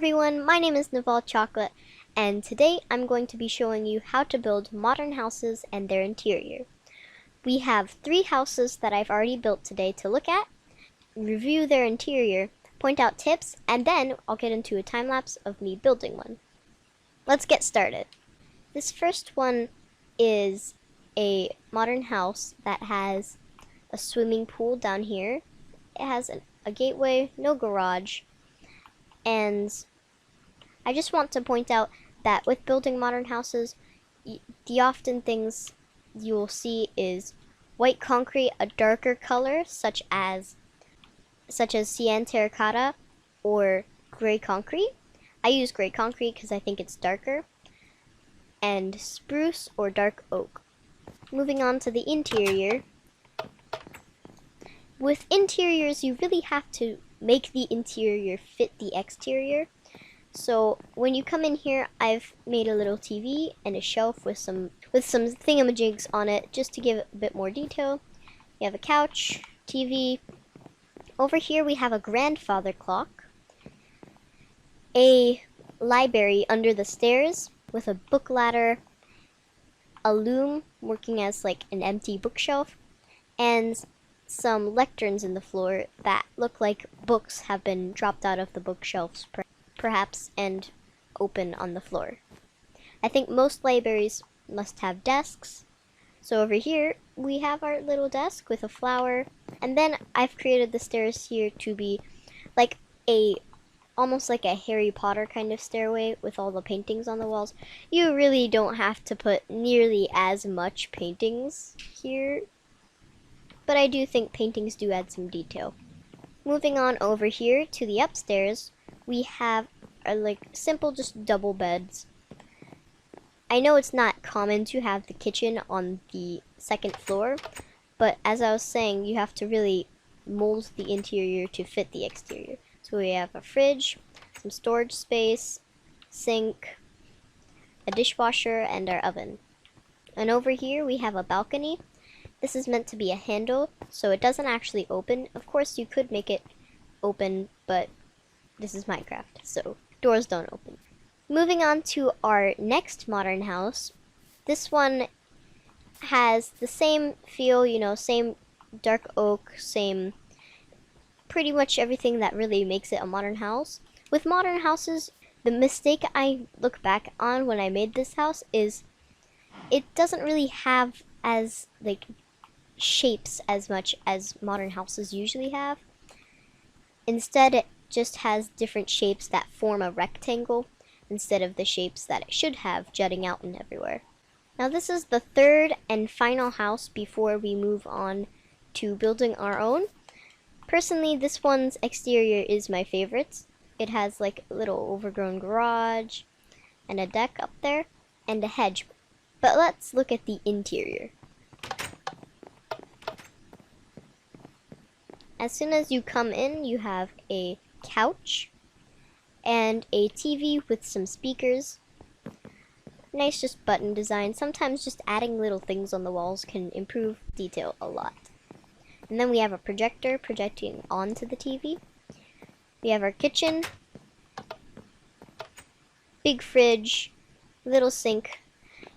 everyone, my name is Navaal Chocolate, and today I'm going to be showing you how to build modern houses and their interior. We have 3 houses that I've already built today to look at, review their interior, point out tips, and then I'll get into a time lapse of me building one. Let's get started. This first one is a modern house that has a swimming pool down here. It has a gateway, no garage. And I just want to point out that with building modern houses, the often things you'll see is white concrete, a darker color such as cyan terracotta or gray concrete. I use gray concrete because I think it's darker, and spruce or dark oak. Moving on to the interior. With interiors, you really have to make the interior fit the exterior. So when you come in here, I've made a little TV and a shelf with some thingamajigs on it just to give it a bit more detail. You have a couch, TV. Over here we have a grandfather clock, a library under the stairs with a book ladder, a loom working as like an empty bookshelf, and some lecterns in the floor that look like books have been dropped out of the bookshelves perhaps and open on the floor. I think most libraries must have desks. So over here we have our little desk with a flower, and then I've created the stairs here to be like almost like a Harry Potter kind of stairway with all the paintings on the walls. You really don't have to put nearly as much paintings here, but I do think paintings do add some detail. Moving on over here to the upstairs, we have our like simple just double beds. I know it's not common to have the kitchen on the second floor, but as I was saying, you have to really mold the interior to fit the exterior. So we have a fridge, some storage space, sink, a dishwasher, and our oven. And over here we have a balcony. This is meant to be a handle, so it doesn't actually open. Of course, you could make it open, but this is Minecraft, so doors don't open. Moving on to our next modern house. This one has the same feel, same dark oak, same pretty much everything that really makes it a modern house. With modern houses, the mistake I look back on when I made this house is it doesn't really have as like shapes as much as modern houses usually have. Instead, it just has different shapes that form a rectangle instead of the shapes that it should have jutting out and everywhere. Now this is the third and final house before we move on to building our own. Personally, this one's exterior is my favorite. It has like a little overgrown garage and a deck up there and a hedge. But let's look at the interior. As soon as you come in, you have a couch and a TV with some speakers. Nice just button design. Sometimes just adding little things on the walls can improve detail a lot. And then we have a projector projecting onto the TV. We have our kitchen, big fridge, little sink.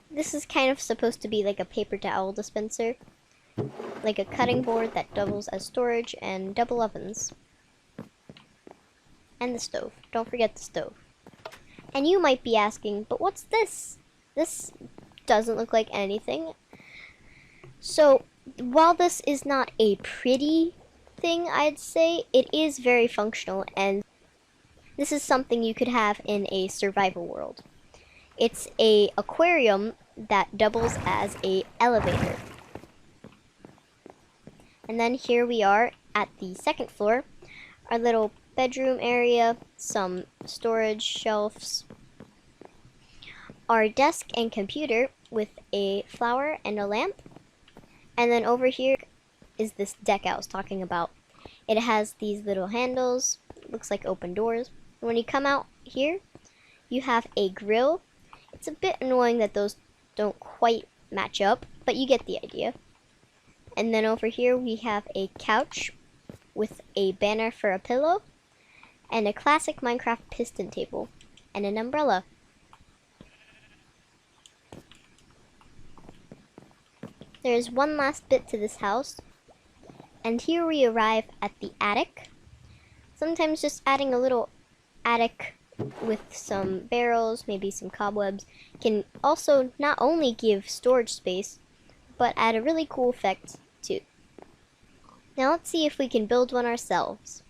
This is kind of supposed to be like a paper towel dispenser, like a cutting board that doubles as storage, and double ovens. And the stove. Don't forget the stove. And you might be asking, but what's this? This doesn't look like anything. So, while this is not a pretty thing, I'd say, it is very functional, and this is something you could have in a survival world. It's an aquarium that doubles as an elevator. And then here we are at the second floor, our little bedroom area, some storage shelves, our desk and computer with a flower and a lamp. And then over here is this deck I was talking about. It has these little handles, looks like open doors. When you come out here, you have a grill. It's a bit annoying that those don't quite match up, but you get the idea. And then over here we have a couch with a banner for a pillow. and a classic Minecraft piston table, and an umbrella. There is one last bit to this house, and here we arrive at the attic. Sometimes just adding a little attic with some barrels, maybe some cobwebs, can also not only give storage space, but add a really cool effect too. Now let's see if we can build one ourselves.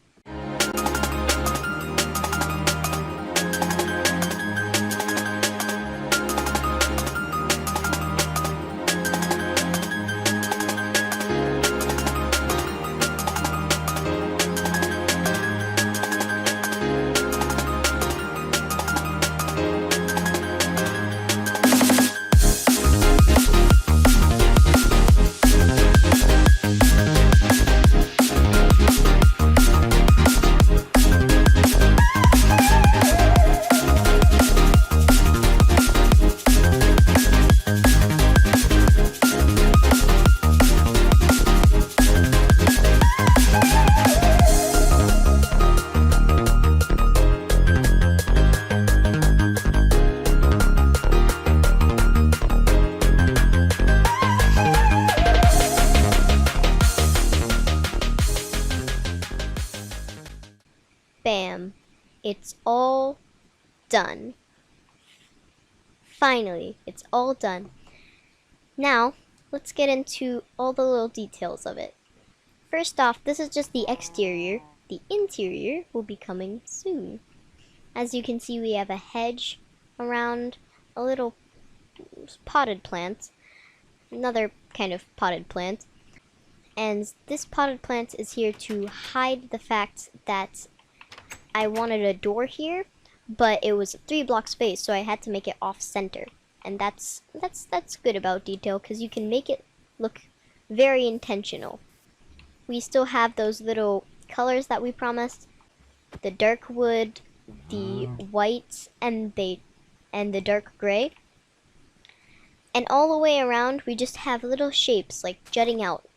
Bam! It's all done. Finally, it's all done. Now, let's get into all the little details of it. First off, this is just the exterior. The interior will be coming soon. As you can see, we have a hedge around a little potted plant. Another kind of potted plant. And this potted plant is here to hide the fact that I wanted a door here, but it was a 3-block space, so I had to make it off-center. And that's good about detail, because you can make it look very intentional. We still have those little colors that we promised: the dark wood, the white, and the dark gray. And all the way around, we just have little shapes like jutting out.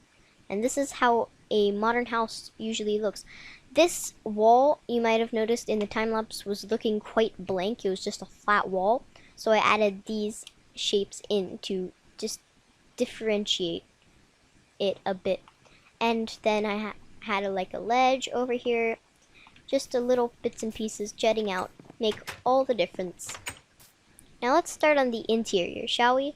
And this is how a modern house usually looks. This wall, you might have noticed in the time-lapse, was looking quite blank. It was just a flat wall. So I added these shapes in to just differentiate it a bit. And then I had like a ledge over here. Just a little bits and pieces jutting out make all the difference. Now let's start on the interior, shall we?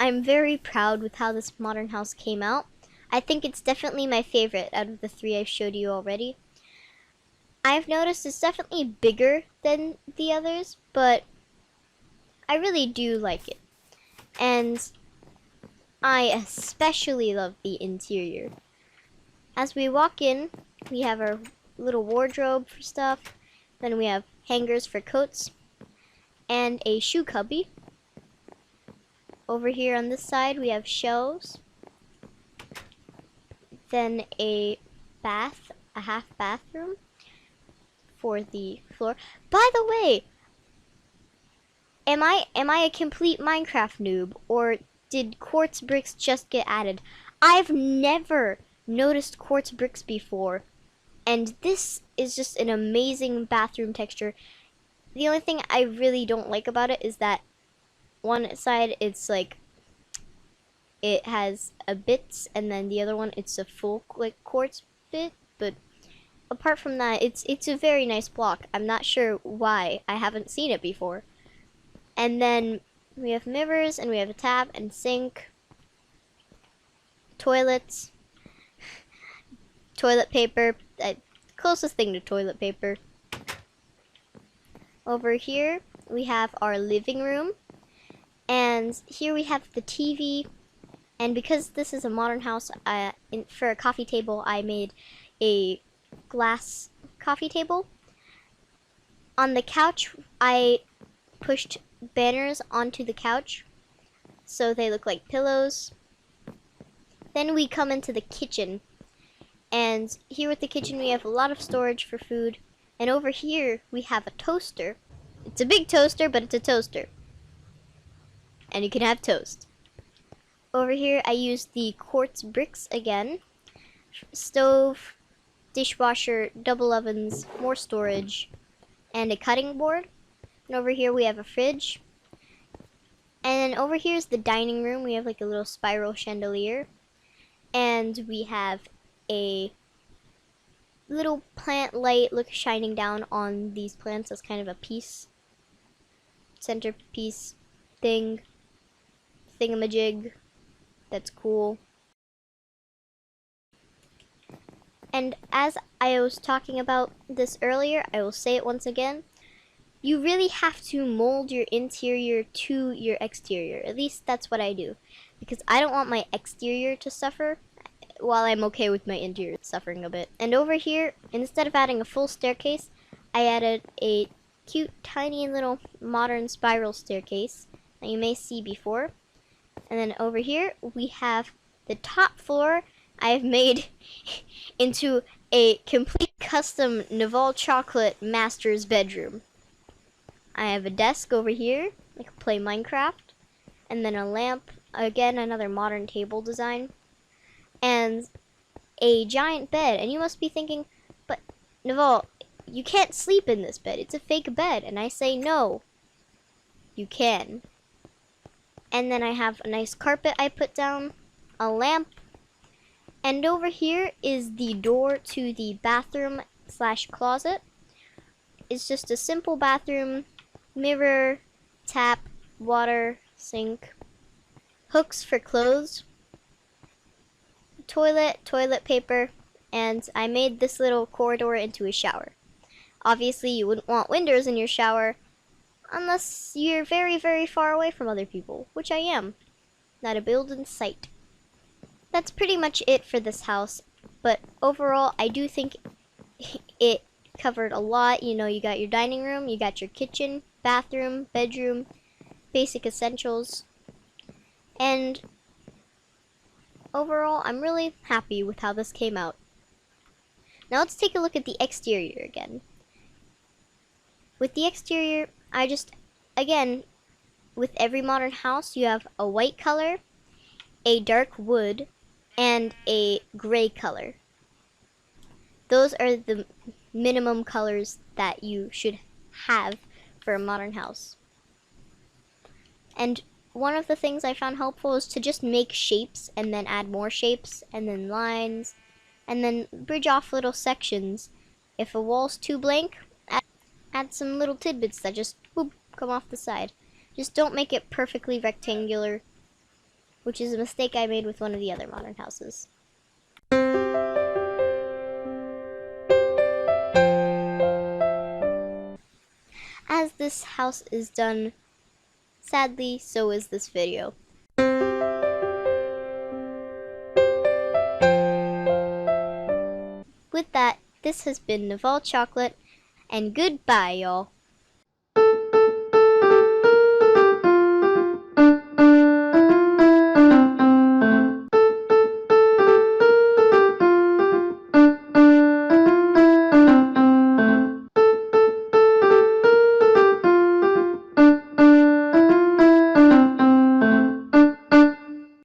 I'm very proud with how this modern house came out. I think it's definitely my favorite out of the 3 I've showed you already. I've noticed it's definitely bigger than the others, but I really do like it. And I especially love the interior. As we walk in, we have our little wardrobe for stuff. Then we have hangers for coats and a shoe cubby. Over here on this side, we have shelves. Then a bath, a half bathroom for the floor. By the way, am I a complete Minecraft noob, or did quartz bricks just get added? I've never noticed quartz bricks before, and this is just an amazing bathroom texture. The only thing I really don't like about it is that one side it's like it has a bit, and then the other one it's a full like quartz bit. But apart from that, it's a very nice block. I'm not sure why I haven't seen it before. And then we have mirrors, and we have a tap and sink, toilets, toilet paper, closest thing to toilet paper. Over here we have our living room, and here we have the TV. And because this is a modern house, for a coffee table, I made a glass coffee table. On the couch, I pushed banners onto the couch so they look like pillows. Then we come into the kitchen, and here with the kitchen we have a lot of storage for food. And over here we have a toaster. It's a big toaster, but it's a toaster, and you can have toast. Over here I used the quartz bricks again. Stove, dishwasher, double ovens, more storage, and a cutting board. And over here we have a fridge. And then over here is the dining room. We have like a little spiral chandelier. And we have a little plant light shining down on these plants as kind of a piece, centerpiece thingamajig. That's cool. And as I was talking about this earlier, I will say it once again. You really have to mold your interior to your exterior. At least that's what I do. Because I don't want my exterior to suffer, while I'm okay with my interior suffering a bit. And over here, instead of adding a full staircase, I added a cute, tiny little modern spiral staircase that you may see before. And then over here, we have the top floor I have made into a complete custom Navaal chocolate master's bedroom. I have a desk over here. I can play Minecraft. And then a lamp. Again, another modern table design. And a giant bed. And you must be thinking, but Navaal, you can't sleep in this bed. It's a fake bed. And I say no. You can. And then I have a nice carpet I put down. A lamp. And over here is the door to the bathroom / closet. It's just a simple bathroom. Mirror, tap, water, sink, hooks for clothes, toilet paper, and I made this little corridor into a shower. Obviously, you wouldn't want windows in your shower unless you're very, very far away from other people, which I am. Not a build in sight. That's pretty much it for this house, but overall, I do think it covered a lot. You know, you got your dining room, you got your kitchen, bathroom, bedroom, basic essentials, and overall I'm really happy with how this came out. Now let's take a look at the exterior again. With the exterior, again, with every modern house you have a white color, a dark wood, and a gray color. Those are the minimum colors that you should have for a modern house. And one of the things I found helpful is to just make shapes and then add more shapes and then lines and then bridge off little sections. If a wall's too blank, add some little tidbits that just whoop, come off the side. Just don't make it perfectly rectangular. which is a mistake I made with one of the other modern houses. As this house is done, sadly, so is this video. With that, this has been Navaal Chocolate, and goodbye, y'all.